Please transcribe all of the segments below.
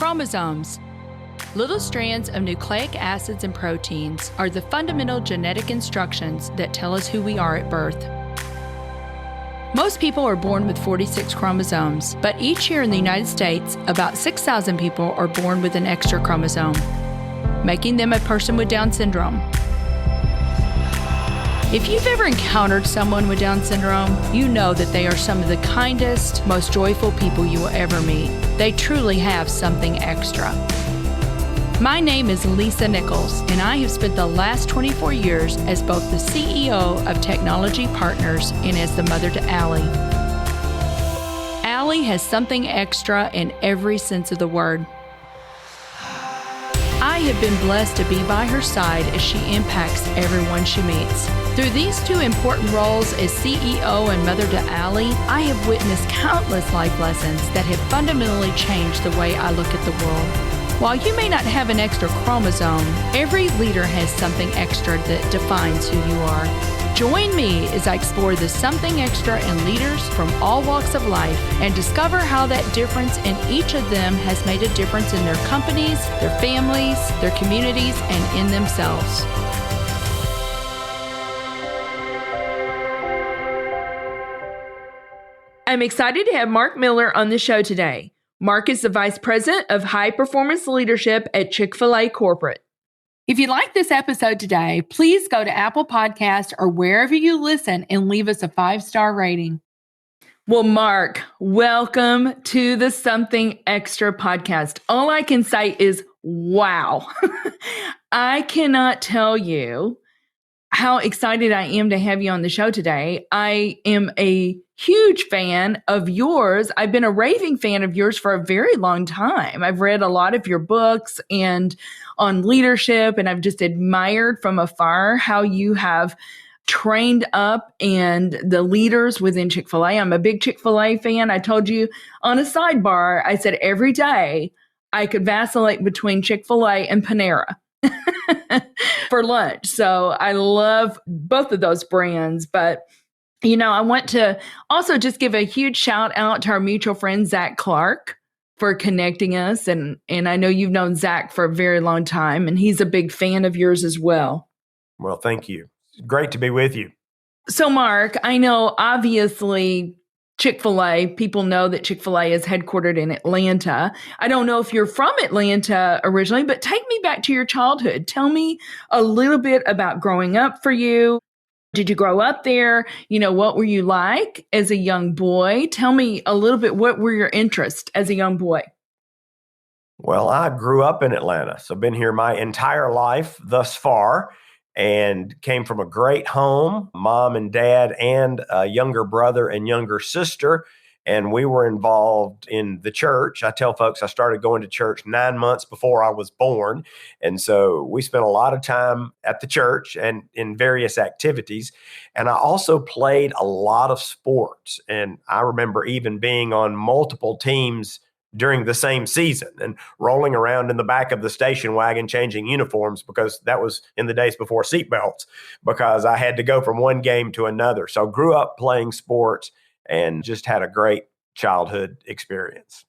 Chromosomes. Little strands of nucleic acids and proteins are the fundamental genetic instructions that tell us who we are at birth. Most people are born with 46 chromosomes, but each year in the United States, about 6,000 people are born with an extra chromosome, making them a person with Down syndrome. If you've ever encountered someone with Down syndrome, you know that they are some of the kindest, most joyful people you will ever meet. They truly have something extra. My name is Lisa Nichols, and I have spent the last 24 years as both the CEO of Technology Partners and as the mother to Allie. Allie has something extra in every sense of the word. I have been blessed to be by her side as she impacts everyone she meets. Through these two important roles as CEO and mother to Allie, I have witnessed countless life lessons that have fundamentally changed the way I look at the world. While you may not have an extra chromosome, every leader has something extra that defines who you are. Join me as I explore the something extra in leaders from all walks of life and discover how that difference in each of them has made a difference in their companies, their families, their communities, and in themselves. I'm excited to have Mark Miller on the show today. Mark is the Vice President of High Performance Leadership at Chick-fil-A Corporate. If you like this episode today, please go to Apple Podcasts or wherever you listen and leave us a 5-star rating. Well, Mark, welcome to the Something Extra podcast. All I can say is, wow. I cannot tell you how excited I am to have you on the show today. I am a huge fan of yours. I've been a raving fan of yours for a very long time. I've read a lot of your books and on leadership, and I've just admired from afar how you have trained up and the leaders within Chick-fil-A. I'm a big Chick-fil-A fan. I told you on a sidebar, I said every day I could vacillate between Chick-fil-A and Panera for lunch. So I love both of those brands. But, you know, I want to also just give a huge shout out to our mutual friend, Zach Clark, for connecting us. And I know you've known Zach for a very long time, and he's a big fan of yours as well. Well, thank you. Great to be with you. So, Mark, I know obviously Chick-fil-A, people know that Chick-fil-A is headquartered in Atlanta. I don't know if you're from Atlanta originally, but take me back to your childhood. Tell me a little bit about growing up for you. Did you grow up there? You know, what were you like as a young boy? Tell me a little bit, what were your interests as a young boy? Well, I grew up in Atlanta, so been here my entire life thus far, and came from a great home, mom and dad, and a younger brother and younger sister. And we were involved in the church. I tell folks I started going to church 9 months before I was born. And so we spent a lot of time at the church and in various activities. And I also played a lot of sports. And I remember even being on multiple teams during the same season and rolling around in the back of the station wagon changing uniforms, because that was in the days before seatbelts, because I had to go from one game to another. So I grew up playing sports and just had a great childhood experience.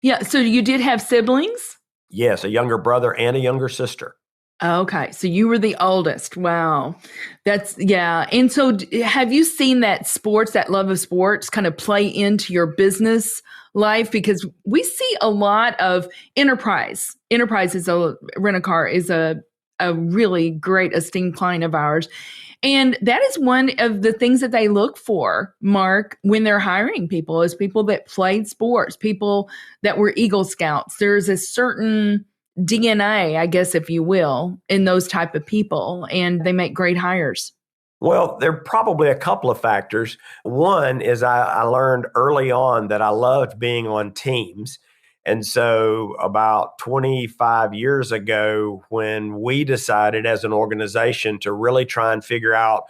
Yeah. So you did have siblings? Yes, a younger brother and a younger sister. Okay. So you were the oldest. Wow. Yeah. And so have you seen that love of sports kind of play into your business life? Because we see a lot of Enterprise. Enterprise is Rent-A-Car is a really great esteemed client of ours. And that is one of the things that they look for, Mark, when they're hiring people, is people that played sports, people that were Eagle Scouts. There's a certain DNA, I guess, if you will, in those type of people, and they make great hires. Well, there are probably a couple of factors. One is I learned early on that I loved being on teams. And so about 25 years ago, when we decided as an organization to really try and figure out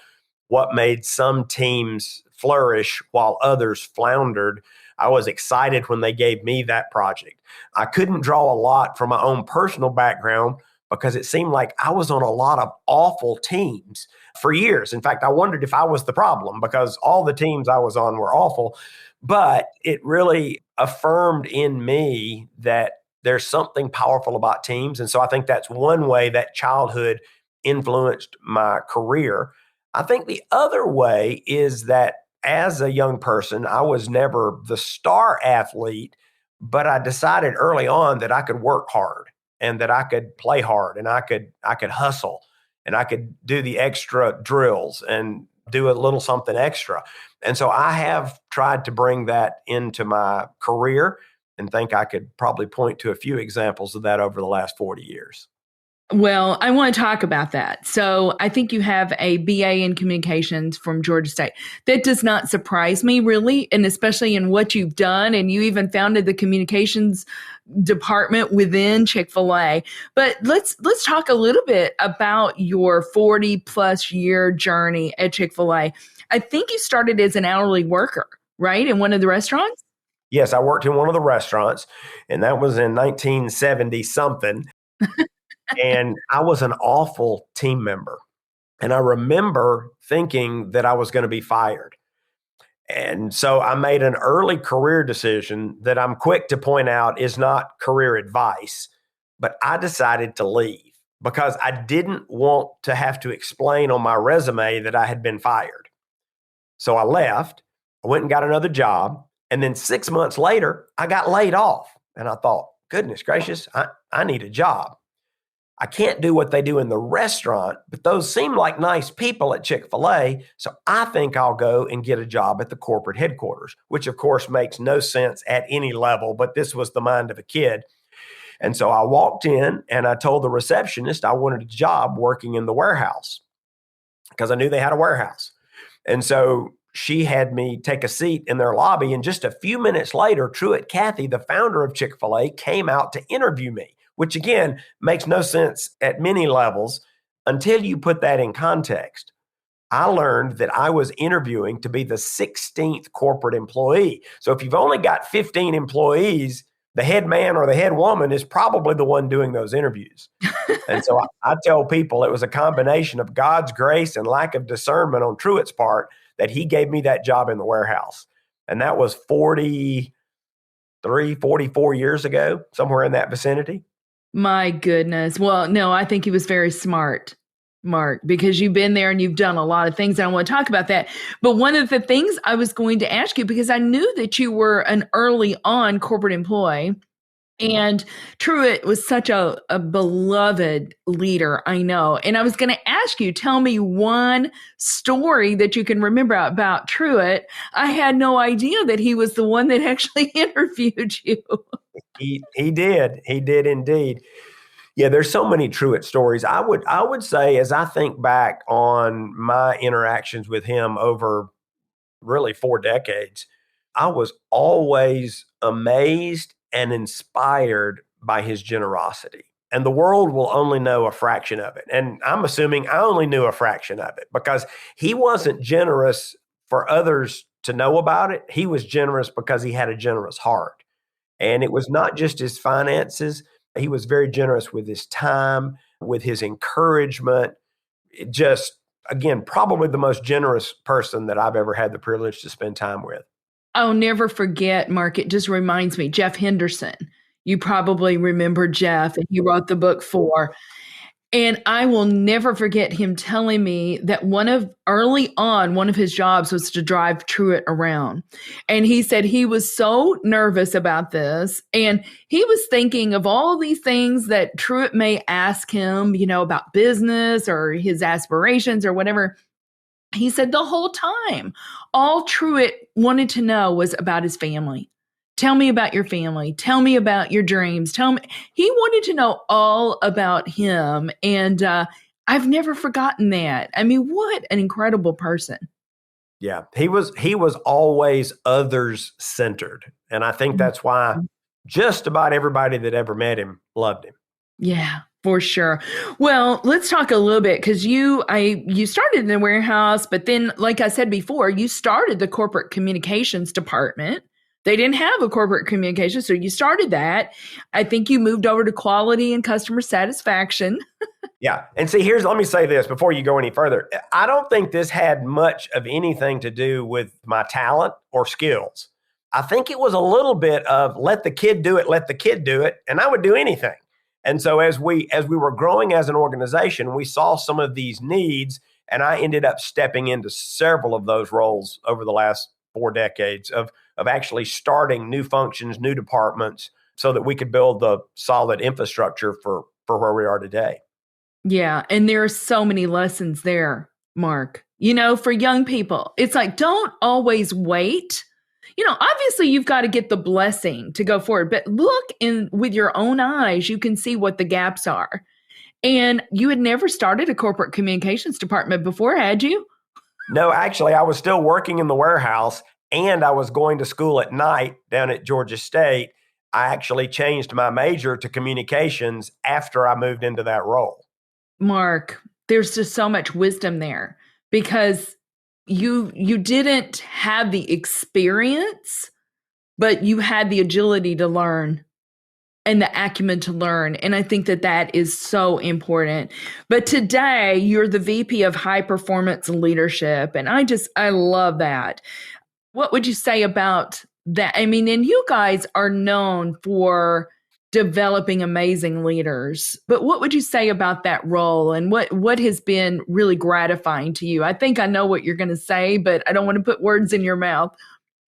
what made some teams flourish while others floundered, I was excited when they gave me that project. I couldn't draw a lot from my own personal background because it seemed like I was on a lot of awful teams for years. In fact, I wondered if I was the problem because all the teams I was on were awful. But it really affirmed in me that there's something powerful about teams. And so I think that's one way that childhood influenced my career. I think the other way is that as a young person, I was never the star athlete, but I decided early on that I could work hard and that I could play hard and I could hustle and I could do the extra drills and do a little something extra. And so I have tried to bring that into my career and think I could probably point to a few examples of that over the last 40 years. Well, I want to talk about that. So I think you have a BA in communications from Georgia State. That does not surprise me, really, and especially in what you've done. And you even founded the communications department within Chick-fil-A. But let's talk a little bit about your 40 plus year journey at Chick-fil-A. I think you started as an hourly worker, right, in one of the restaurants? Yes, I worked in one of the restaurants, and that was in 1970 something. And I was an awful team member. And I remember thinking that I was going to be fired. And so I made an early career decision that I'm quick to point out is not career advice, but I decided to leave because I didn't want to have to explain on my resume that I had been fired. So I left, I went and got another job. And then 6 months later, I got laid off. And I thought, goodness gracious, I need a job. I can't do what they do in the restaurant, but those seem like nice people at Chick-fil-A. So I think I'll go and get a job at the corporate headquarters, which of course makes no sense at any level, but this was the mind of a kid. And so I walked in and I told the receptionist I wanted a job working in the warehouse because I knew they had a warehouse. And so she had me take a seat in their lobby. And just a few minutes later, Truett Cathy, the founder of Chick-fil-A, came out to interview me, which again makes no sense at many levels until you put that in context. I learned that I was interviewing to be the 16th corporate employee. So if you've only got 15 employees, the head man or the head woman is probably the one doing those interviews. And so I tell people it was a combination of God's grace and lack of discernment on Truett's part that he gave me that job in the warehouse. And that was 43, 44 years ago, somewhere in that vicinity. My goodness. Well, no, I think he was very smart, Mark, because you've been there and you've done a lot of things. And I want to talk about that. But one of the things I was going to ask you, because I knew that you were an early on corporate employee, and Truett was such a beloved leader, I know. And I was going to ask you, tell me one story that you can remember about Truett. I had no idea that he was the one that actually interviewed you. He did. He did indeed. Yeah, there's so many Truett stories. I would say, as I think back on my interactions with him over really 4 decades, I was always amazed and inspired by his generosity. And the world will only know a fraction of it. And I'm assuming I only knew a fraction of it because he wasn't generous for others to know about it. He was generous because he had a generous heart. And it was not just his finances. He was very generous with his time, with his encouragement. It just, again, probably the most generous person that I've ever had the privilege to spend time with. I'll never forget, Mark. It just reminds me, Jeff Henderson. You probably remember Jeff, and he wrote the book For. And I will never forget him telling me that early on, one of his jobs was to drive Truett around. And he said he was so nervous about this. And he was thinking of all these things that Truett may ask him, about business or his aspirations or whatever. He said the whole time, all Truett wanted to know was about his family. Tell me about your family. Tell me about your dreams. He wanted to know all about him. And I've never forgotten that. I mean, what an incredible person. Yeah, he was always others centered. And I think that's why just about everybody that ever met him loved him. Yeah, for sure. Well, let's talk a little bit because you started in the warehouse, but then, like I said before, you started the corporate communications department. They didn't have a corporate communication, so you started that. I think you moved over to quality and customer satisfaction. Yeah. And see, let me say this before you go any further. I don't think this had much of anything to do with my talent or skills. I think it was a little bit of let the kid do it, let the kid do it, and I would do anything. And so as we were growing as an organization, we saw some of these needs, and I ended up stepping into several of those roles over the last 4 decades of actually starting new functions, new departments, so that we could build the solid infrastructure for where we are today. Yeah. And there are so many lessons there, Mark. For young people, it's like, don't always wait. Obviously you've got to get the blessing to go forward, but look in with your own eyes, you can see what the gaps are. And you had never started a corporate communications department before, had you? No, actually, I was still working in the warehouse and I was going to school at night down at Georgia State. I actually changed my major to communications after I moved into that role. Mark, there's just so much wisdom there because you didn't have the experience, but you had the agility to learn and the acumen to learn. And I think that is so important. But today you're the VP of High Performance Leadership. And I love that. What would you say about that? I mean, and you guys are known for developing amazing leaders, but what would you say about that role and what has been really gratifying to you? I think I know what you're going to say, but I don't want to put words in your mouth.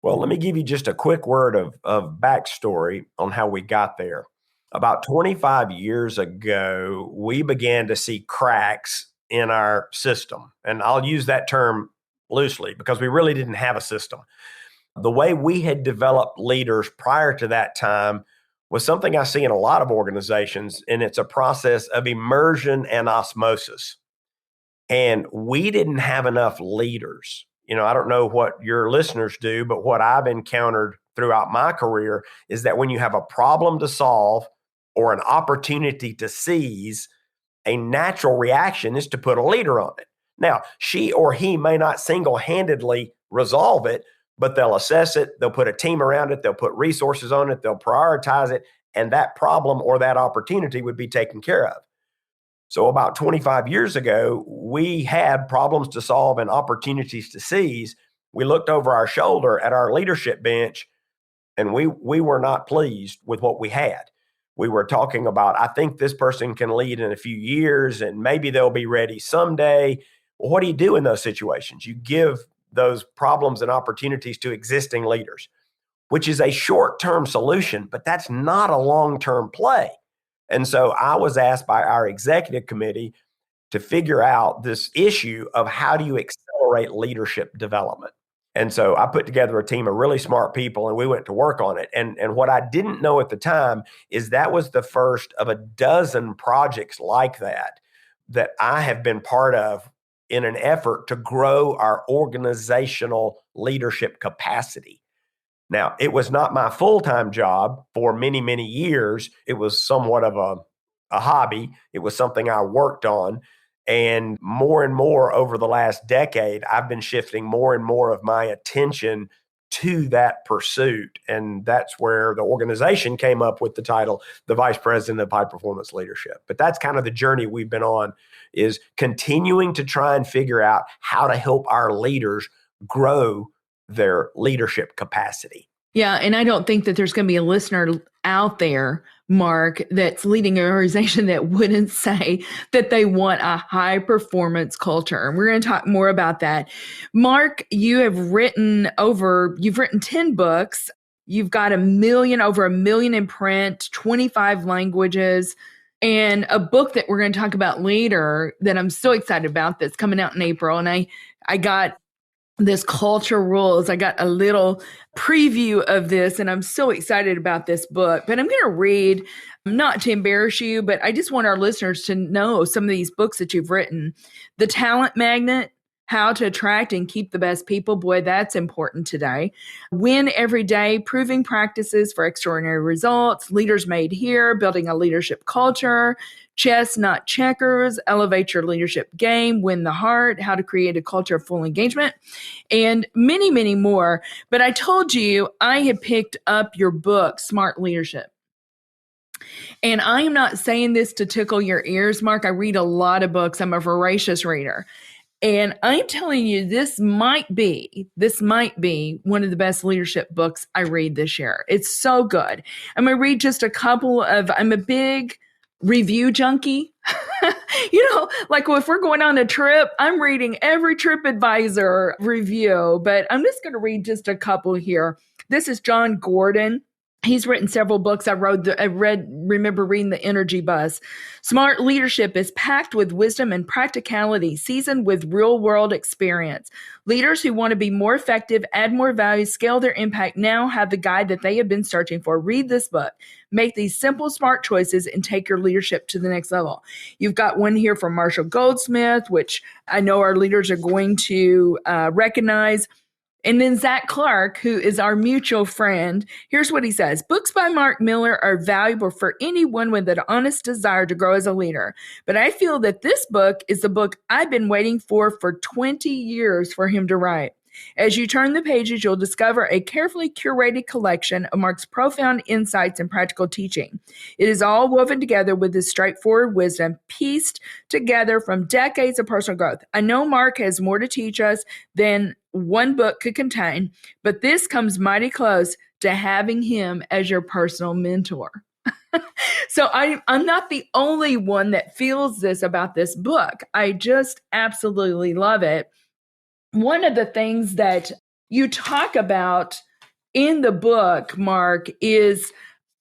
Well, let me give you just a quick word of backstory on how we got there. About 25 years ago, we began to see cracks in our system. And I'll use that term loosely because we really didn't have a system. The way we had developed leaders prior to that time was something I see in a lot of organizations, and it's a process of immersion and osmosis. And we didn't have enough leaders. I don't know what your listeners do, but what I've encountered throughout my career is that when you have a problem to solve or an opportunity to seize, a natural reaction is to put a leader on it. Now, she or he may not single-handedly resolve it, but they'll assess it, they'll put a team around it, they'll put resources on it, they'll prioritize it, and that problem or that opportunity would be taken care of. So about 25 years ago, we had problems to solve and opportunities to seize. We looked over our shoulder at our leadership bench, and we were not pleased with what we had. We were talking about, I think this person can lead in a few years, and maybe they'll be ready someday. Well, what do you do in those situations? You give those problems and opportunities to existing leaders, which is a short-term solution, but that's not a long-term play. And so I was asked by our executive committee to figure out this issue of how do you accelerate leadership development. And so I put together a team of really smart people and we went to work on it. And what I didn't know at the time is that was the first of a dozen projects like that I have been part of in an effort to grow our organizational leadership capacity. Now, it was not my full-time job for many, many years. It was somewhat of a hobby. It was something I worked on. And more over the last decade, I've been shifting more and more of my attention to that pursuit. And that's where the organization came up with the title, the Vice President of High Performance Leadership. But that's kind of the journey we've been on, is continuing to try and figure out how to help our leaders grow their leadership capacity. Yeah. And I don't think that there's going to be a listener out there, Mark, that's leading an organization that wouldn't say that they want a high performance culture. And we're going to talk more about that. Mark, you've written 10 books. You've got over 1 million in print, 25 languages, and a book that we're going to talk about later that I'm so excited about that's coming out in April. And I got this culture rules. I got a little preview of this and I'm so excited about this book, but I'm going to read, not to embarrass you, but I just want our listeners to know some of these books that you've written. The Talent Magnet, How to Attract and Keep the Best People. Boy, that's important today. Win Every Day, Proving Practices for Extraordinary Results. Leaders Made Here, Building a Leadership Culture. Chess, Not Checkers, Elevate Your Leadership Game, Win the Heart, How to Create a Culture of Full Engagement, and many, many more. But I told you I had picked up your book, Smart Leadership. And I am not saying this to tickle your ears, Mark. I read a lot of books. I'm a voracious reader. And I'm telling you, this might be one of the best leadership books I read this year. It's so good. I'm going to read just a couple of, I'm a big review junkie. Like if we're going on a trip, I'm reading every TripAdvisor review, but I'm just going to read just a couple here. This is John Gordon. He's written several books. Remember reading The Energy Bus. Smart leadership is packed with wisdom and practicality, seasoned with real world experience. Leaders who want to be more effective, add more value, scale their impact now have the guide that they have been searching for. Read this book. Make these simple, smart choices and take your leadership to the next level. You've got one here from Marshall Goldsmith, which I know our leaders are going to recognize. And then Zach Clark, who is our mutual friend, here's what he says. Books by Mark Miller are valuable for anyone with an honest desire to grow as a leader. But I feel that this book is the book I've been waiting for 20 years for him to write. As you turn the pages, you'll discover a carefully curated collection of Mark's profound insights and practical teaching. It is all woven together with this straightforward wisdom, pieced together from decades of personal growth. I know Mark has more to teach us than one book could contain, but this comes mighty close to having him as your personal mentor. So I'm not the only one that feels this about this book. I just absolutely love it. One of the things that you talk about in the book, Mark, is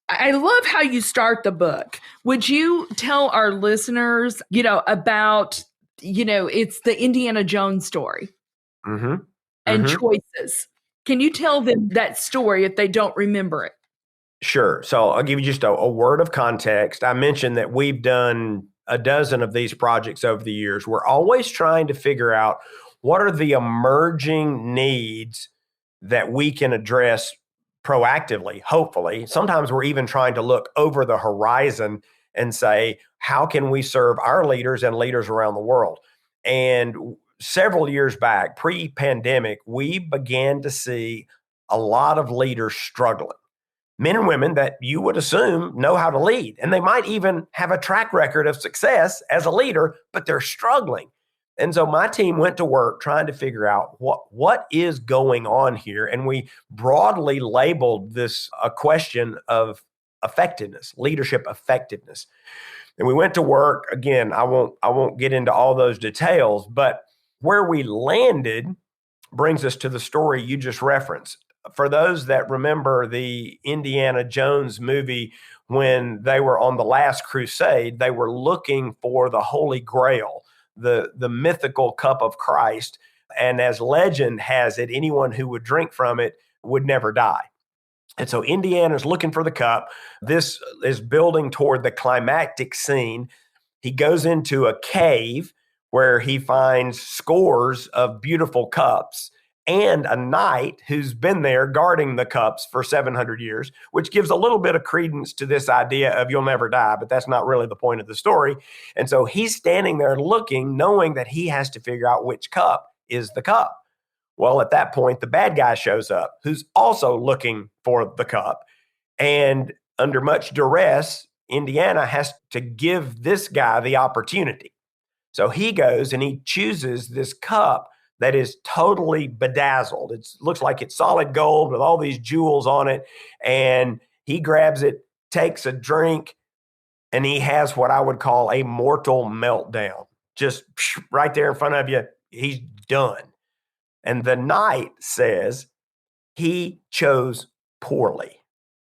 I love how you start the book. Would you tell our listeners, about, it's the Indiana Jones story and choices. Can you tell them that story if they don't remember it? Sure. So I'll give you just a word of context. I mentioned that we've done a dozen of these projects over the years. We're always trying to figure out what are the emerging needs that we can address proactively, hopefully. Sometimes we're even trying to look over the horizon and say, how can we serve our leaders and leaders around the world? And several years back, pre-pandemic, we began to see a lot of leaders struggling. Men and women that you would assume know how to lead, and they might even have a track record of success as a leader, but they're struggling. And so my team went to work trying to figure out what is going on here. And we broadly labeled this a question of effectiveness, leadership effectiveness. And we went to work. Again, I won't get into all those details, but where we landed brings us to the story you just referenced. For those that remember the Indiana Jones movie, when they were on the last crusade, they were looking for the Holy Grail, the mythical cup of Christ. And as legend has it, anyone who would drink from it would never die. And so Indiana's looking for the cup. This is building toward the climactic scene. He goes into a cave where he finds scores of beautiful cups and a knight who's been there guarding the cups for 700 years, which gives a little bit of credence to this idea of you'll never die, but that's not really the point of the story. And so he's standing there looking, knowing that he has to figure out which cup is the cup. Well, at that point, the bad guy shows up, who's also looking for the cup. And under much duress, Indiana has to give this guy the opportunity. So he goes and he chooses this cup that is totally bedazzled. It looks like it's solid gold with all these jewels on it. And he grabs it, takes a drink, and he has what I would call a mortal meltdown. Just right there in front of you, he's done. And the knight says he chose poorly.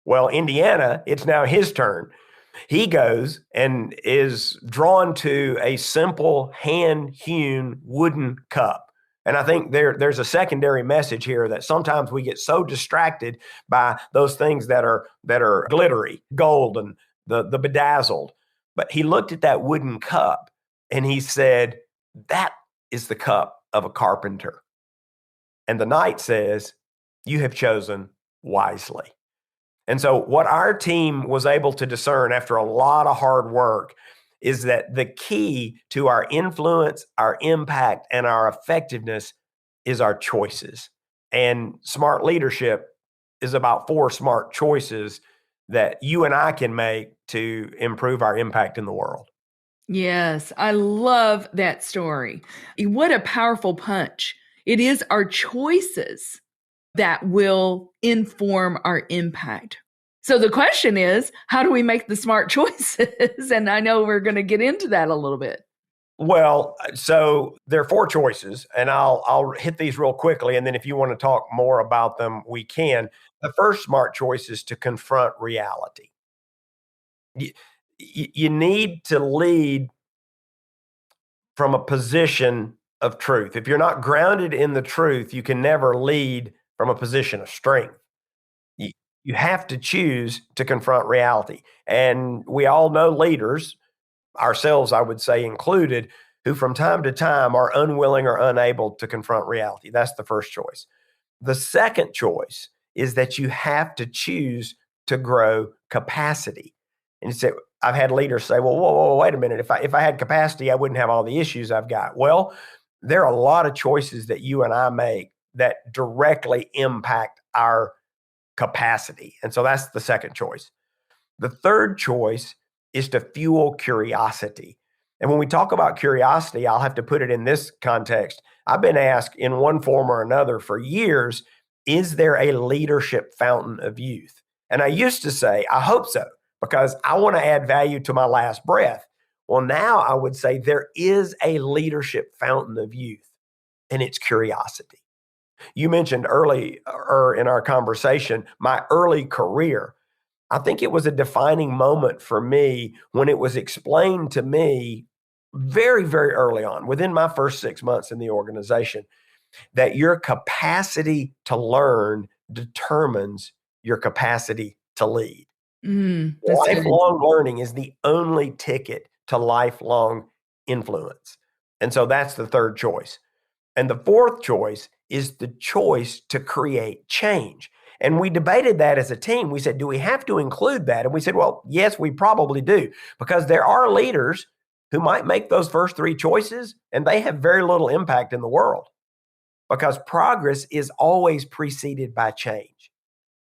Well, Indiana, it's now his turn. He goes and is drawn to a simple hand-hewn wooden cup. And I think there's a secondary message here that sometimes we get so distracted by those things that are glittery, gold, and the bedazzled. But he looked at that wooden cup and he said, that is the cup of a carpenter. And the knight says, you have chosen wisely. And so what our team was able to discern after a lot of hard work is that the key to our influence, our impact, and our effectiveness is our choices. And smart leadership is about 4 smart choices that you and I can make to improve our impact in the world. Yes, I love that story. What a powerful punch. It is our choices that will inform our impact. So the question is, how do we make the smart choices? And I know we're going to get into that a little bit. Well, so there are four choices, and I'll hit these real quickly, and then if you want to talk more about them, we can. The first smart choice is to confront reality. You, you need to lead from a position of truth. If you're not grounded in the truth, you can never lead from a position of strength. You, you have to choose to confront reality. And we all know leaders, ourselves, I would say included, who from time to time are unwilling or unable to confront reality. That's the first choice. The second choice is that you have to choose to grow capacity. And you say, I've had leaders say, well, whoa, wait a minute. If I had capacity, I wouldn't have all the issues I've got. Well, there are a lot of choices that you and I make that directly impact our capacity. And so that's the second choice. The third choice is to fuel curiosity. And when we talk about curiosity, I'll have to put it in this context. I've been asked in one form or another for years, is there a leadership fountain of youth? And I used to say, I hope so, because I want to add value to my last breath. Well, now I would say there is a leadership fountain of youth, and it's curiosity. You mentioned earlier in our conversation, my early career. I think it was a defining moment for me when it was explained to me very, very early on, within my first 6 months in the organization, that your capacity to learn determines your capacity to lead. Lifelong learning is the only ticket to lifelong influence. And so that's the third choice. And the fourth choice is the choice to create change. And we debated that as a team. We said, do we have to include that? And we said, well, yes, we probably do, because there are leaders who might make those first three choices and they have very little impact in the world, because progress is always preceded by change.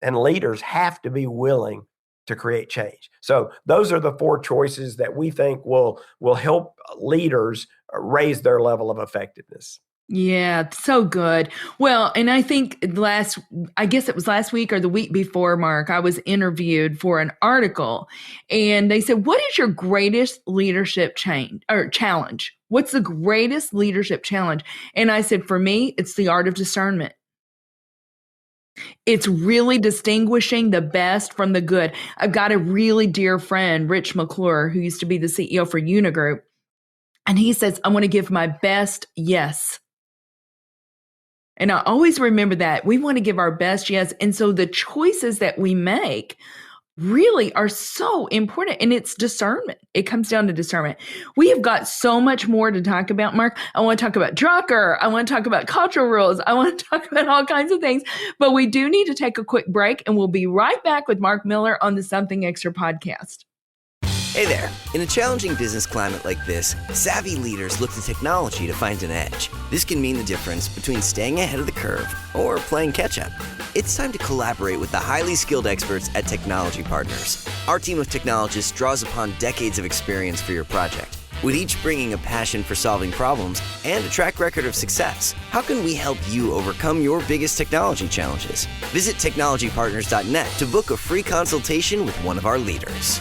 And leaders have to be willing to create change. So those are the four choices that we think will help leaders raise their level of effectiveness. Yeah, so good. Well, and I think I guess it was last week or the week before, Mark, I was interviewed for an article and they said, what is your greatest leadership challenge? What's the greatest leadership challenge? And I said, for me, it's the art of discernment. It's really distinguishing the best from the good. I've got a really dear friend, Rich McClure, who used to be the CEO for Unigroup. And he says, I want to give my best yes. And I always remember that we want to give our best yes. And so the choices that we make really are so important. And it's discernment. It comes down to discernment. We have got so much more to talk about, Mark. I want to talk about Drucker. I want to talk about cultural rules. I want to talk about all kinds of things. But we do need to take a quick break, and we'll be right back with Mark Miller on the Something Extra podcast. Hey there. In a challenging business climate like this, savvy leaders look to technology to find an edge. This can mean the difference between staying ahead of the curve or playing catch-up. It's time to collaborate with the highly skilled experts at Technology Partners. Our team of technologists draws upon decades of experience for your project, with each bringing a passion for solving problems and a track record of success. How can we help you overcome your biggest technology challenges? Visit technologypartners.net to book a free consultation with one of our leaders.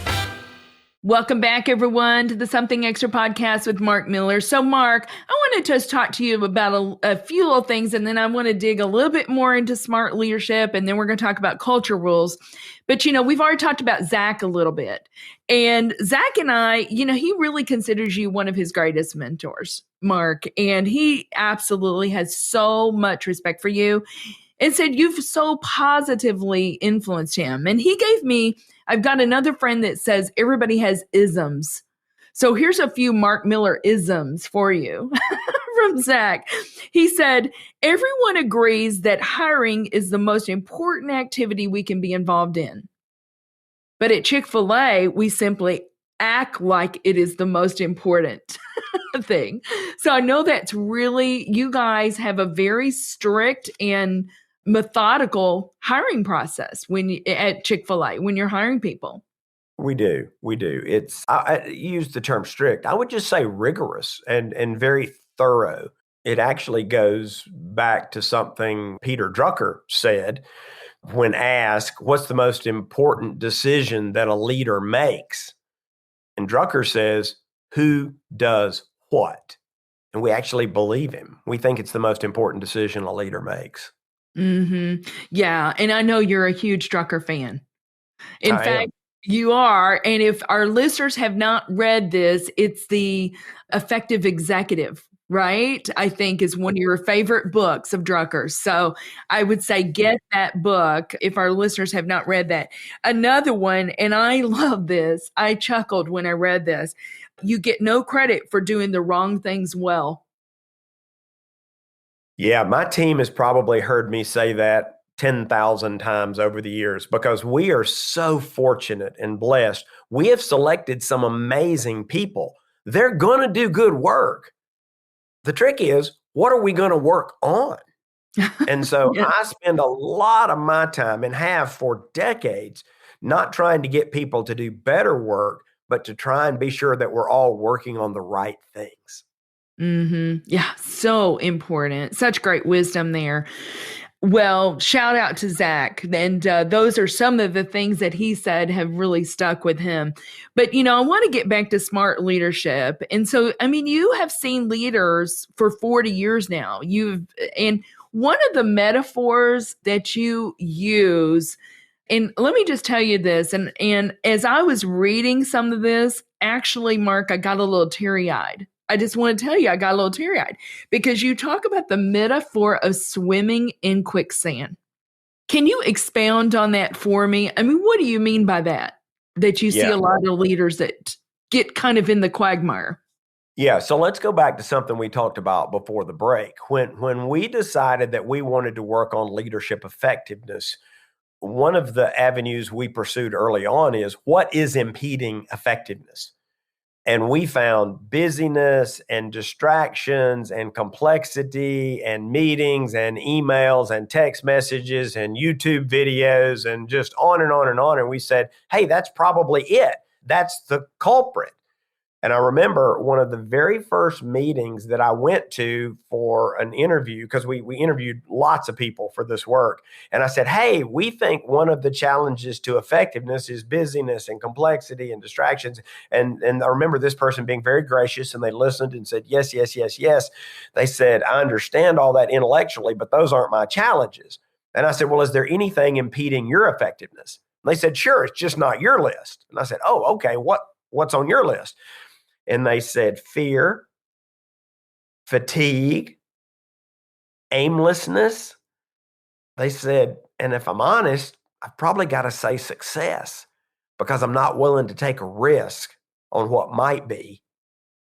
Welcome back, everyone, to the Something Extra podcast with Mark Miller. So, Mark, I want to just talk to you about a few little things, and then I want to dig a little bit more into smart leadership, and then we're going to talk about culture rules. But, we've already talked about Zach a little bit. And Zach and I, he really considers you one of his greatest mentors, Mark, and he absolutely has so much respect for you and said you've so positively influenced him. And he gave me, I've got another friend that says everybody has isms. So here's a few Mark Miller isms for you from Zach. He said, everyone agrees that hiring is the most important activity we can be involved in. But at Chick-fil-A, we simply act like it is the most important thing. So I know that's really, you guys have a very strict and methodical hiring process at Chick-fil-A when you're hiring people. We do. We do. I use the term strict. I would just say rigorous and very thorough. It actually goes back to something Peter Drucker said when asked, what's the most important decision that a leader makes? And Drucker says, who does what? And we actually believe him. We think it's the most important decision a leader makes. Yeah. And I know you're a huge Drucker fan. In I fact, am. you are. And if our listeners have not read this, it's The Effective Executive, right? I think is one of your favorite books of Drucker's. So I would say get that book if our listeners have not read that. Another one, and I love this, I chuckled when I read this. You get no credit for doing the wrong things well. Yeah, my team has probably heard me say that 10,000 times over the years because we are so fortunate and blessed. We have selected some amazing people. They're going to do good work. The trick is, what are we going to work on? And so Yeah. I spend a lot of my time and have for decades not trying to get people to do better work, but to try and be sure that we're all working on the right things. Yeah, so important. Such great wisdom there. Well, shout out to Zach. And those are some of the things that he said have really stuck with him. But, I want to get back to smart leadership. And so, you have seen leaders for 40 years now. And one of the metaphors that you use, and let me just tell you this, and as I was reading some of this, actually, Mark, I got a little teary-eyed. I just want to tell you, I got a little teary-eyed because you talk about the metaphor of swimming in quicksand. Can you expound on that for me? What do you mean by that? That you see a lot of leaders that get kind of in the quagmire. Yeah, so let's go back to something we talked about before the break. When we decided that we wanted to work on leadership effectiveness, one of the avenues we pursued early on is what is impeding effectiveness? And we found busyness and distractions and complexity and meetings and emails and text messages and YouTube videos and just on and on and on. And we said, hey, that's probably it. That's the culprit. And I remember one of the very first meetings that I went to for an interview, because we interviewed lots of people for this work. And I said, hey, we think one of the challenges to effectiveness is busyness and complexity and distractions. And I remember this person being very gracious, and they listened and said, yes, yes, yes, yes. They said, I understand all that intellectually, but those aren't my challenges. And I said, well, is there anything impeding your effectiveness? And they said, sure, it's just not your list. And I said, oh, okay, what's on your list? And they said fear, fatigue, aimlessness. They said, and if I'm honest, I've probably got to say success because I'm not willing to take a risk on what might be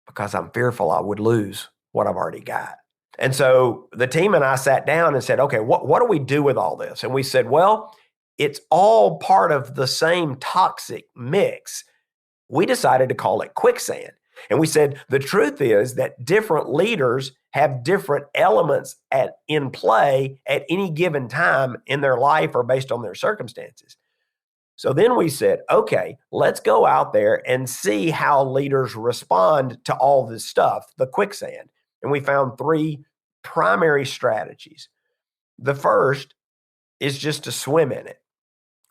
because I'm fearful I would lose what I've already got. And so the team and I sat down and said, okay, what do we do with all this? And we said, well, it's all part of the same toxic mix. We decided to call it quicksand. And we said, the truth is that different leaders have different elements in play at any given time in their life or based on their circumstances. So then we said, okay, let's go out there and see how leaders respond to all this stuff, the quicksand. And we found 3 primary strategies. The first is just to swim in it,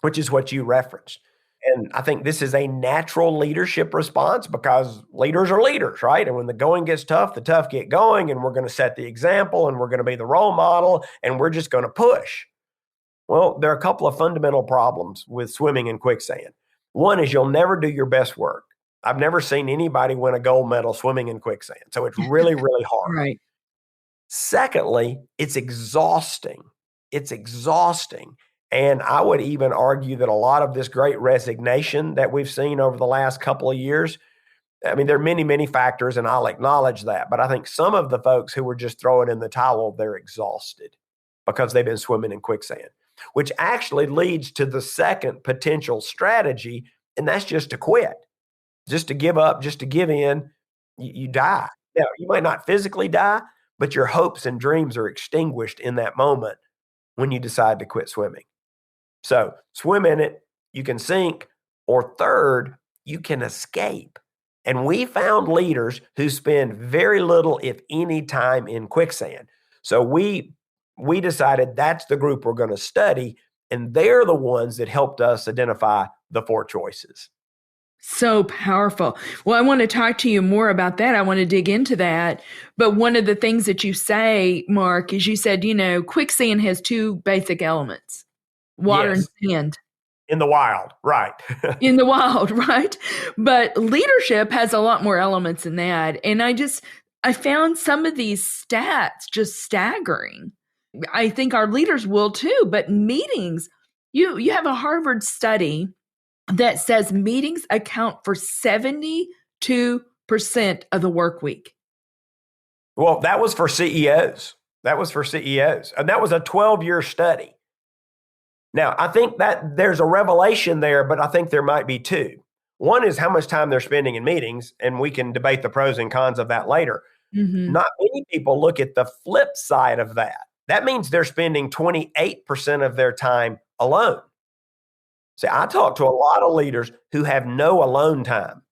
which is what you referenced. And I think this is a natural leadership response because leaders are leaders, right? And when the going gets tough, the tough get going, and we're going to set the example, and we're going to be the role model, and we're just going to push. Well, there are a couple of fundamental problems with swimming in quicksand. One is you'll never do your best work. I've never seen anybody win a gold medal swimming in quicksand. So it's really, really hard. Right. Secondly, it's exhausting. It's exhausting. And I would even argue that a lot of this great resignation that we've seen over the last couple of years, there are many, many factors, and I'll acknowledge that. But I think some of the folks who were just throwing in the towel, they're exhausted because they've been swimming in quicksand, which actually leads to the second potential strategy, and that's just to quit, just to give up, just to give in. You die. Now, you might not physically die, but your hopes and dreams are extinguished in that moment when you decide to quit swimming. So swim in it, you can sink, Or third, you can escape. And we found leaders who spend very little, if any, time in quicksand. So we decided that's the group we're going to study, and they're the ones that helped us identify the 4 choices. So powerful. Well, I want to talk to you more about that. I want to dig into that. But one of the things that you say, Mark, is you said, quicksand has 2 basic elements, water and sand. In the wild, right. In the wild, right? But leadership has a lot more elements than that. And I found some of these stats just staggering. I think our leaders will too, but meetings, you have a Harvard study that says meetings account for 72% of the work week. Well, that was for CEOs. And that was a 12-year study. Now, I think that there's a revelation there, but I think there might be 2. One is how much time they're spending in meetings, and we can debate the pros and cons of that later. Mm-hmm. Not many people look at the flip side of that. That means they're spending 28% of their time alone. See, I talk to a lot of leaders who have no alone time.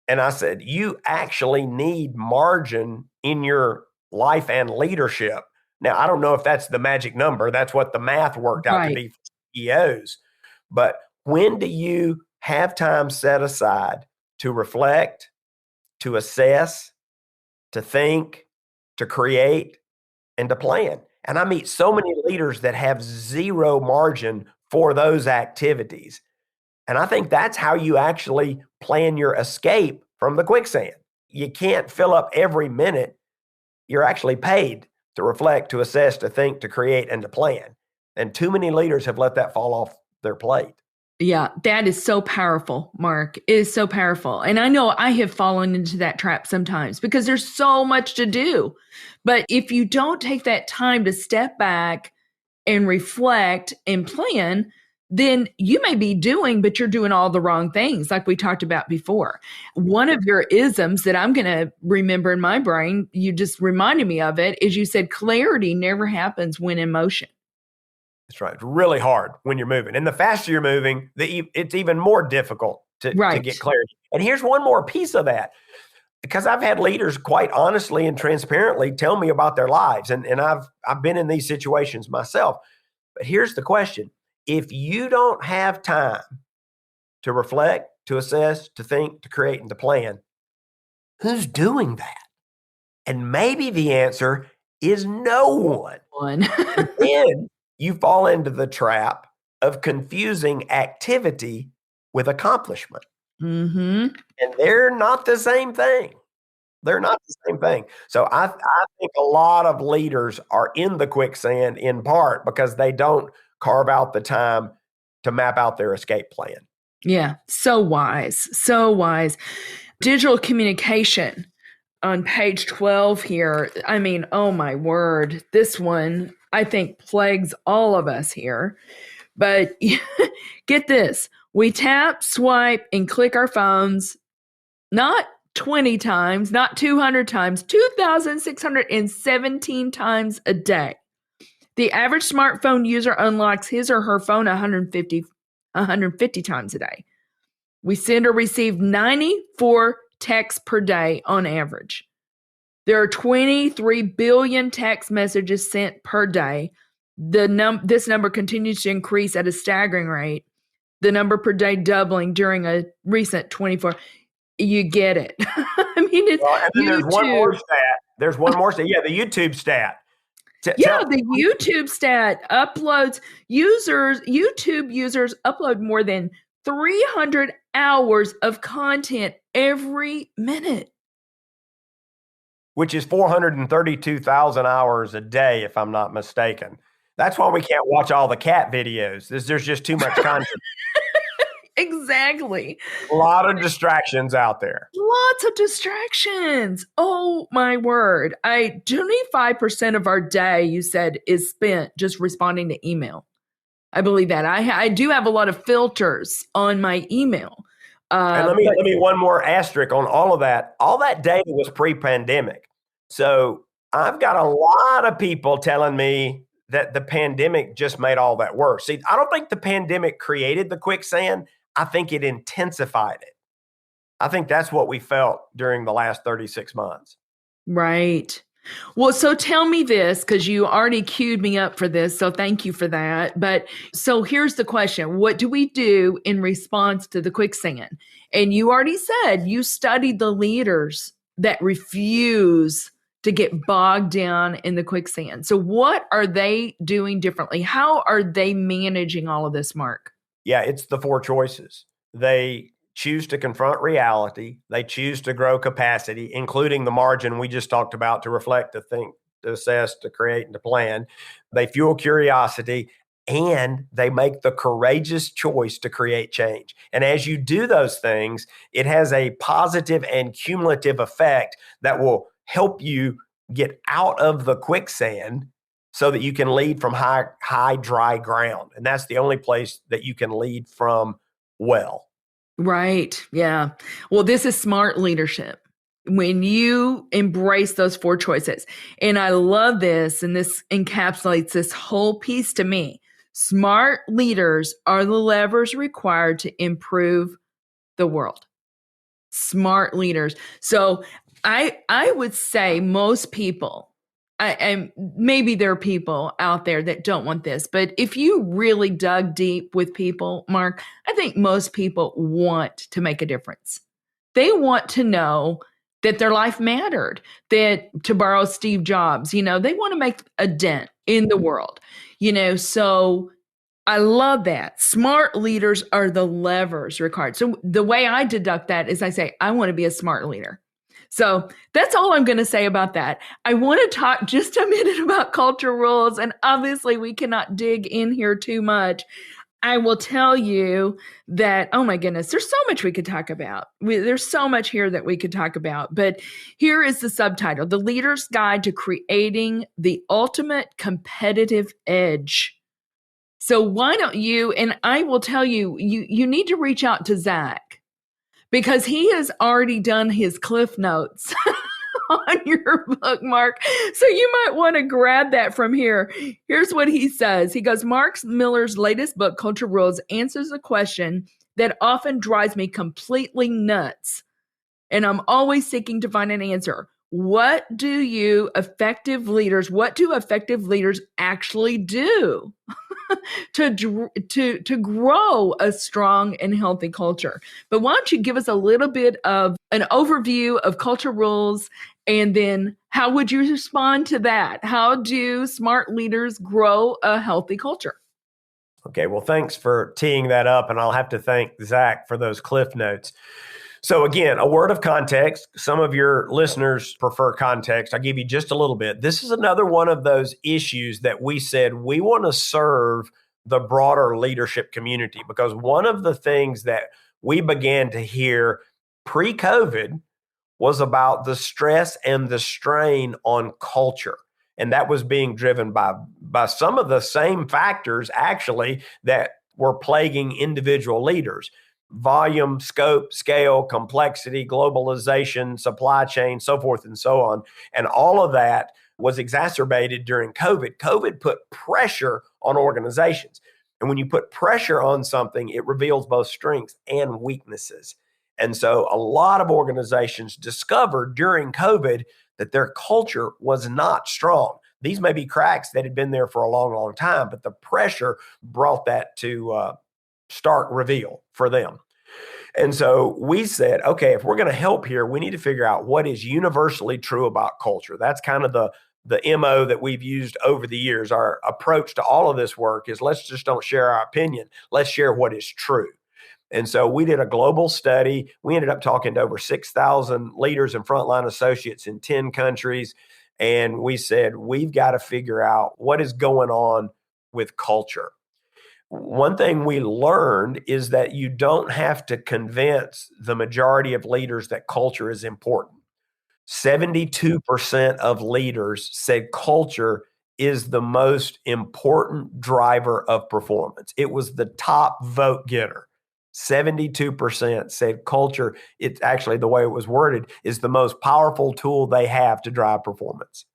And I said, you actually need margin in your life and leadership. Now, I don't know if that's the magic number. That's what the math worked out to be for CEOs. But when do you have time set aside to reflect, to assess, to think, to create, and to plan? And I meet so many leaders that have zero margin for those activities. And I think that's how you actually plan your escape from the quicksand. You can't fill up every minute. You're actually paid to reflect, to assess, to think, to create, and to plan. And too many leaders have let that fall off their plate. Yeah, that is so powerful, Mark. It is so powerful. And I know I have fallen into that trap sometimes because there's so much to do. But if you don't take that time to step back and reflect and plan, then you may be doing, but you're doing all the wrong things like we talked about before. One of your isms that I'm going to remember in my brain, you just reminded me of it, is you said clarity never happens when in motion. That's right. It's really hard when you're moving. And the faster you're moving, it's even more difficult to get clarity. And here's one more piece of that. Because I've had leaders quite honestly and transparently tell me about their lives. And I've been in these situations myself. But here's the question. If you don't have time to reflect, to assess, to think, to create, and to plan, who's doing that? And maybe the answer is no one. And then you fall into the trap of confusing activity with accomplishment. Mm-hmm. And they're not the same thing. So I think a lot of leaders are in the quicksand in part because they don't carve out the time to map out their escape plan. Yeah, so wise. Digital communication on page 12 here. I mean, oh my word, this one I think plagues all of us here. But get this, we tap, swipe, and click our phones, not 20 times, not 200 times, 2,617 times a day. The average smartphone user unlocks his or her phone 150 times a day. We send or receive 94 texts per day on average. There are 23 billion text messages sent per day. This number continues to increase at a staggering rate. The number per day doubling during a recent 24. You get it. I mean, it's and then there's one more stat. Yeah, the YouTube stat. The YouTube stat uploads YouTube users upload more than 300 hours of content every minute. Which is 432,000 hours a day, if I'm not mistaken. That's why we can't watch all the cat videos. There's just too much content. Exactly. A lot of distractions out there. Lots of distractions. Oh, my word. 25% of our day, you said, is spent just responding to email. I believe that. I do have a lot of filters on my email. And let me one more asterisk on all of that. All that data was pre-pandemic. So I've got a lot of people telling me that the pandemic just made all that worse. See, I don't think the pandemic created the quicksand. I think it intensified it. I think that's what we felt during the last 36 months. Right. Well, so tell me this, because you already queued me up for this. So thank you for that. But so here's the question. What do we do in response to the quicksand? And you already said you studied the leaders that refuse to get bogged down in the quicksand. So what are they doing differently? How are they managing all of this, Mark? Yeah, it's the four choices. They choose to confront reality. They choose to grow capacity, including the margin we just talked about, to reflect, to think, to assess, to create, and to plan. They fuel curiosity, and they make the courageous choice to create change. And as you do those things, it has a positive and cumulative effect that will help you get out of the quicksand so that you can lead from high, dry ground. And that's the only place that you can lead from well. Right. Yeah. Well, this is smart leadership. When you embrace those four choices. And I love this, and this encapsulates this whole piece to me. Smart leaders are the levers required to improve the world. Smart leaders. So I would say most people, and maybe there are people out there that don't want this, but if you really dug deep with people, Mark, I think most people want to make a difference. They want to know that their life mattered, that, to borrow Steve Jobs, they want to make a dent in the world, so I love that. Smart leaders are the levers required. So the way I deduct that is I say, I want to be a smart leader. So that's all I'm going to say about that. I want to talk just a minute about culture rules, and obviously we cannot dig in here too much. I will tell you that, oh my goodness, there's so much we could talk about. There's so much here that we could talk about. But here is the subtitle: The Leader's Guide to Creating the Ultimate Competitive Edge. So why don't you, and I will tell you, you need to reach out to Zach, because he has already done his cliff notes on your book, Mark. So you might want to grab that from here. Here's what he says. He goes, Mark Miller's latest book, Culture Rules, answers a question that often drives me completely nuts. And I'm always seeking to find an answer. What do effective leaders actually do to grow a strong and healthy culture? But why don't you give us a little bit of an overview of culture rules, and then how would you respond to that? How do smart leaders grow a healthy culture? Okay, well, thanks for teeing that up, and I'll have to thank Zach for those cliff notes. So again, a word of context. Some of your listeners prefer context. I'll give you just a little bit. This is another one of those issues that we said we want to serve the broader leadership community, because one of the things that we began to hear pre-COVID was about the stress and the strain on culture. And that was being driven by some of the same factors, actually, that were plaguing individual leaders: volume, scope, scale, complexity, globalization, supply chain, so forth and so on. And all of that was exacerbated during COVID. COVID put pressure on organizations. And when you put pressure on something, it reveals both strengths and weaknesses. And so a lot of organizations discovered during COVID that their culture was not strong. These may be cracks that had been there for a long, long time, but the pressure brought that to stark reveal for them. And so we said, okay, if we're going to help here, we need to figure out what is universally true about culture. That's kind of the MO that we've used over the years. Our approach to all of this work is, let's just don't share our opinion. Let's share what is true. And so we did a global study. We ended up talking to over 6,000 leaders and frontline associates in 10 countries. And we said, we've got to figure out what is going on with culture. One thing we learned is that you don't have to convince the majority of leaders that culture is important. 72% of leaders said culture is the most important driver of performance. It was the top vote getter. 72% said culture, it's actually the way it was worded, is the most powerful tool they have to drive performance.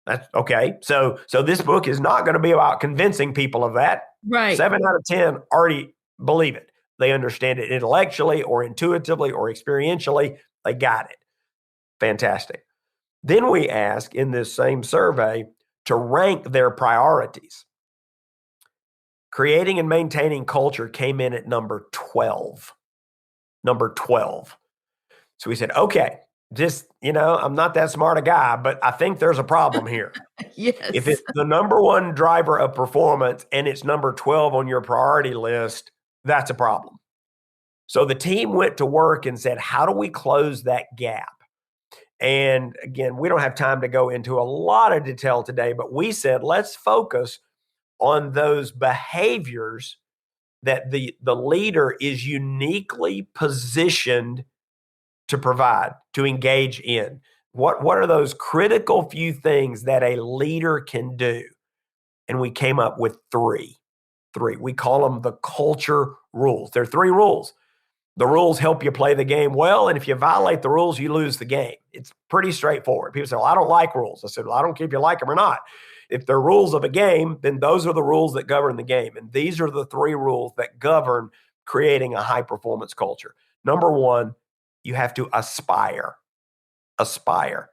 That's okay. So this book is not going to be about convincing people of that. Right. 7 out of 10 already believe it. They understand it intellectually or intuitively or experientially. They got it. Fantastic. Then we ask in this same survey to rank their priorities. Creating and maintaining culture came in at number 12. Number 12. So we said, okay, just, I'm not that smart a guy, but I think there's a problem here. Yes. If it's the number one driver of performance and it's number 12 on your priority list, that's a problem. So the team went to work and said, how do we close that gap? And again, we don't have time to go into a lot of detail today, but we said, let's focus on those behaviors that the leader is uniquely positioned to provide, to engage in. What are those critical few things that a leader can do? And we came up with three. We call them the culture rules. There are 3 rules. The rules help you play the game well, and if you violate the rules, you lose the game. It's pretty straightforward. People say, well, I don't like rules. I said, well, I don't care if you like them or not. If they're rules of a game, then those are the rules that govern the game. And these are the 3 rules that govern creating a high-performance culture. Number 1, you have to aspire. Aspire.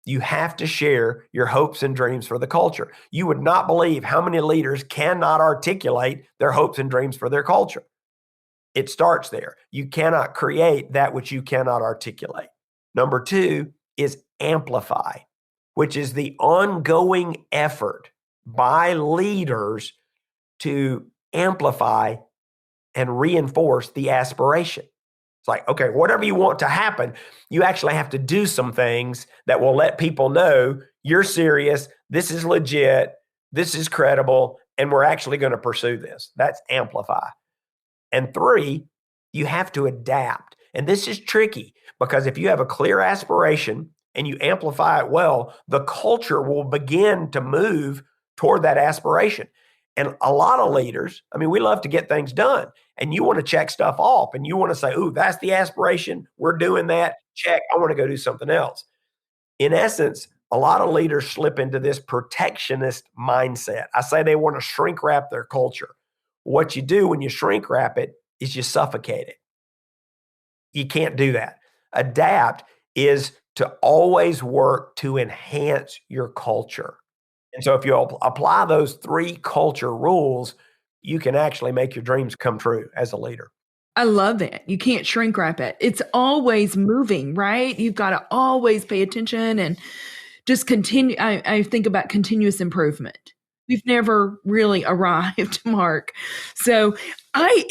You have to share your hopes and dreams for the culture. You would not believe how many leaders cannot articulate their hopes and dreams for their culture. It starts there. You cannot create that which you cannot articulate. Number 2 is amplify, which is the ongoing effort by leaders to amplify and reinforce the aspiration. It's like, okay, whatever you want to happen, you actually have to do some things that will let people know you're serious, this is legit, this is credible, and we're actually going to pursue this. That's amplify. And 3, you have to adapt. And this is tricky because if you have a clear aspiration and you amplify it well, the culture will begin to move toward that aspiration. And a lot of leaders, we love to get things done. And you want to check stuff off and you want to say, ooh, that's the aspiration. We're doing that. Check. I want to go do something else. In essence, a lot of leaders slip into this protectionist mindset. I say they want to shrink wrap their culture. What you do when you shrink wrap it is you suffocate it. You can't do that. Adapt is to always work to enhance your culture. And so if you apply those 3 culture rules, you can actually make your dreams come true as a leader. I love that. You can't shrink wrap it. It's always moving, right? You've got to always pay attention and just continue. I think about continuous improvement. We've never really arrived, Mark. So I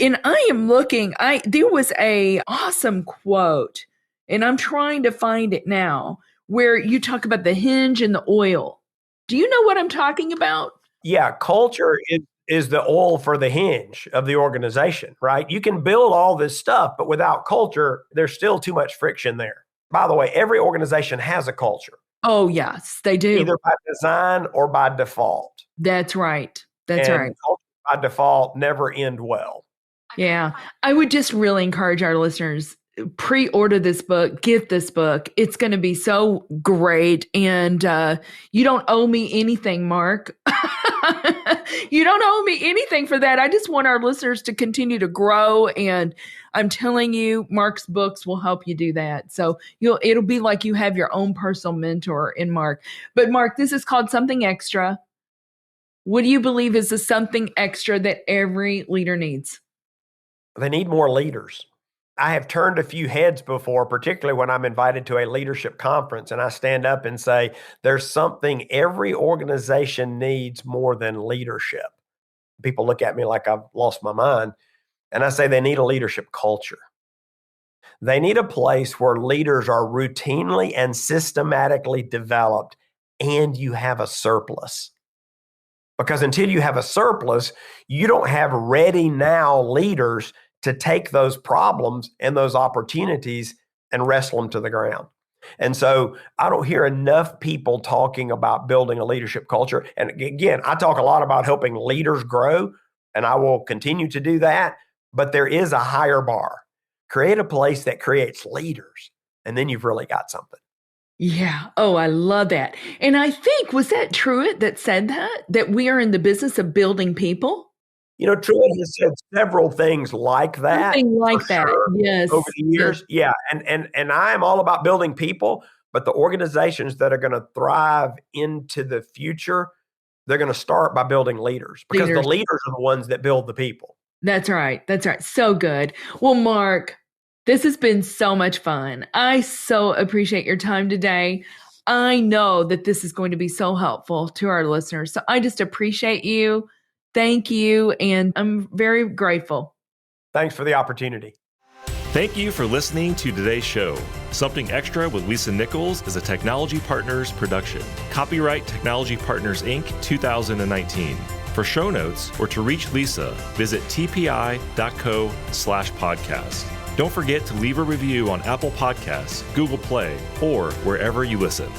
am looking, there was a awesome quote, and I'm trying to find it now, where you talk about the hinge and the oil. Do you know what I'm talking about? Yeah, culture is the oil for the hinge of the organization, right? You can build all this stuff, but without culture, there's still too much friction there. By the way, every organization has a culture. Oh, yes, they do. Either by design or by default. That's right. That's and right. Culture by default never end well. Yeah. I would just really encourage our listeners, pre-order this book, get this book. It's going to be so great. And you don't owe me anything, Mark. You don't owe me anything for that. I just want our listeners to continue to grow. And I'm telling you, Mark's books will help you do that. So it'll be like you have your own personal mentor in Mark. But Mark, this is called Something Extra. What do you believe is the something extra that every leader needs? They need more leaders. I have turned a few heads before, particularly when I'm invited to a leadership conference and I stand up and say, there's something every organization needs more than leadership. People look at me like I've lost my mind. And I say they need a leadership culture. They need a place where leaders are routinely and systematically developed and you have a surplus. Because until you have a surplus, you don't have ready now leaders to take those problems and those opportunities and wrestle them to the ground. And so I don't hear enough people talking about building a leadership culture. And again, I talk a lot about helping leaders grow, and I will continue to do that. But there is a higher bar. Create a place that creates leaders, and then you've really got something. Yeah. Oh, I love that. And I think, was that Truett that said that we are in the business of building people? Truett has said several things like that. Something like for that. sure, Yes. over the years. Yes. Yeah. And I am all about building people, but the organizations that are going to thrive into the future, they're going to start by building leaders, because the leaders are the ones that build the people. That's right. That's right. So good. Well, Mark, this has been so much fun. I so appreciate your time today. I know that this is going to be so helpful to our listeners. So I just appreciate you. Thank you. And I'm very grateful. Thanks for the opportunity. Thank you for listening to today's show. Something Extra with Lisa Nichols is a Technology Partners production. Copyright Technology Partners, Inc. 2019. For show notes or to reach Lisa, visit tpi.co/podcast. Don't forget to leave a review on Apple Podcasts, Google Play, or wherever you listen.